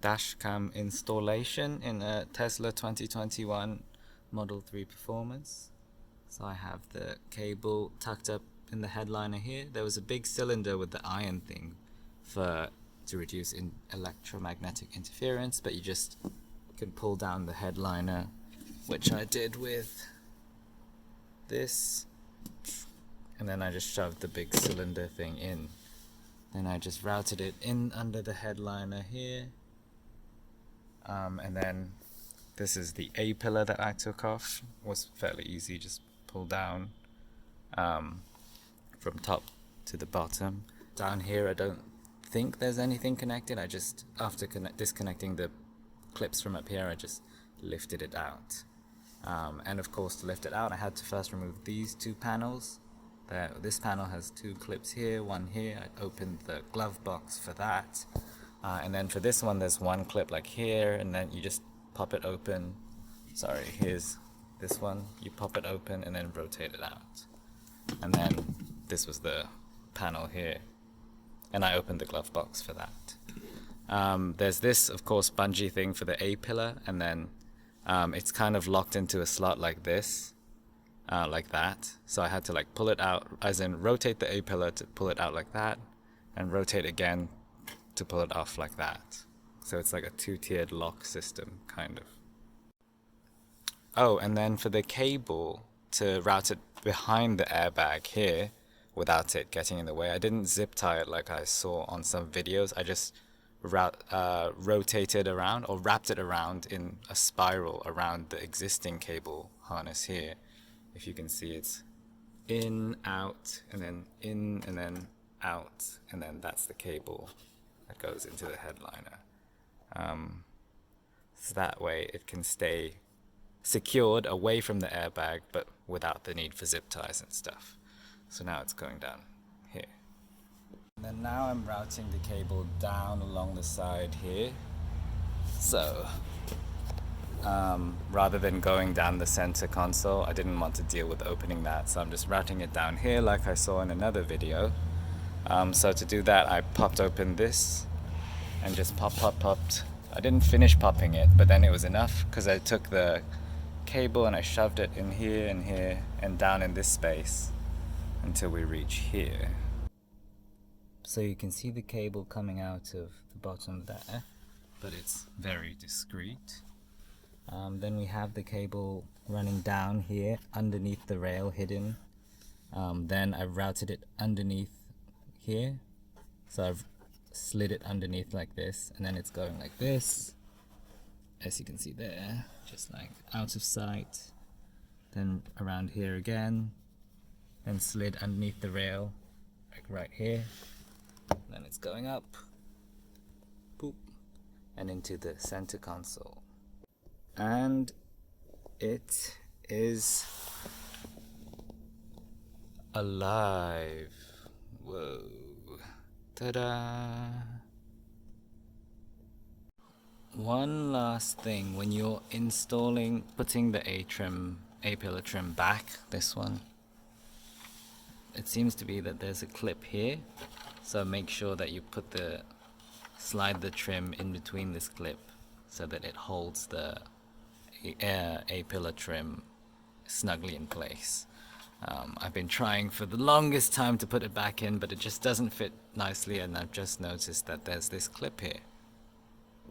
dash cam installation in a Tesla 2021 Model 3 Performance. So I have the cable tucked up in the headliner here. There was a big cylinder with the iron thing to reduce electromagnetic interference, but you just can pull down the headliner, which I did with this, and then I just shoved the big cylinder thing in. Then I just routed it in under the headliner here, and then this is the A pillar that I took off. It was fairly easy, just pull down from top to the bottom. Down here I don't think there's anything connected. I just, after disconnecting the clips from up here, I just lifted it out. And of course, to lift it out, I had to first remove these two panels. This panel has two clips here, one here. I opened the glove box for that. And then for this one, there's one clip like here, and then you just pop it open. Sorry, here's this one. You pop it open and then rotate it out. And then this was the panel here, and I opened the glove box for that. There's this, of course, bungee thing for the A pillar, and then it's kind of locked into a slot like this, like that. So I had to like pull it out, as in rotate the A pillar to pull it out like that, and rotate again to pull it off like that. So it's like a two-tiered lock system, kind of. Oh, and then for the cable, to route it behind the airbag here without it getting in the way, I didn't zip tie it like I saw on some videos. I just rotated around, or wrapped it around in a spiral around the existing cable harness here. If you can see, it's in, out, and then in, and then out, and then that's the cable that goes into the headliner. So that way it can stay secured away from the airbag, but without the need for zip ties and stuff. So now it's going down here. And then now I'm routing the cable down along the side here. So rather than going down the center console, I didn't want to deal with opening that, so I'm just routing it down here like I saw in another video. So to do that, I popped open this and just popped. I didn't finish popping it, but then it was enough because I took the cable and I shoved it in here and here and down in this space until we reach here. So you can see the cable coming out of the bottom there, but it's very discreet. Then we have the cable running down here underneath the rail, hidden. Then I routed it underneath here, so I've slid it underneath like this, and then it's going like this, as you can see there, just like out of sight. Then around here again, then slid underneath the rail, like right here. Then it's going up, boop, and into the center console. And it is alive. Whoa. Ta-da! One last thing, when you're putting the A-pillar trim back, this one, it seems to be that there's a clip here, so make sure that you slide the trim in between this clip so that it holds the A-pillar trim snugly in place. I've been trying for the longest time to put it back in, but it just doesn't fit nicely, and I've just noticed that there's this clip here.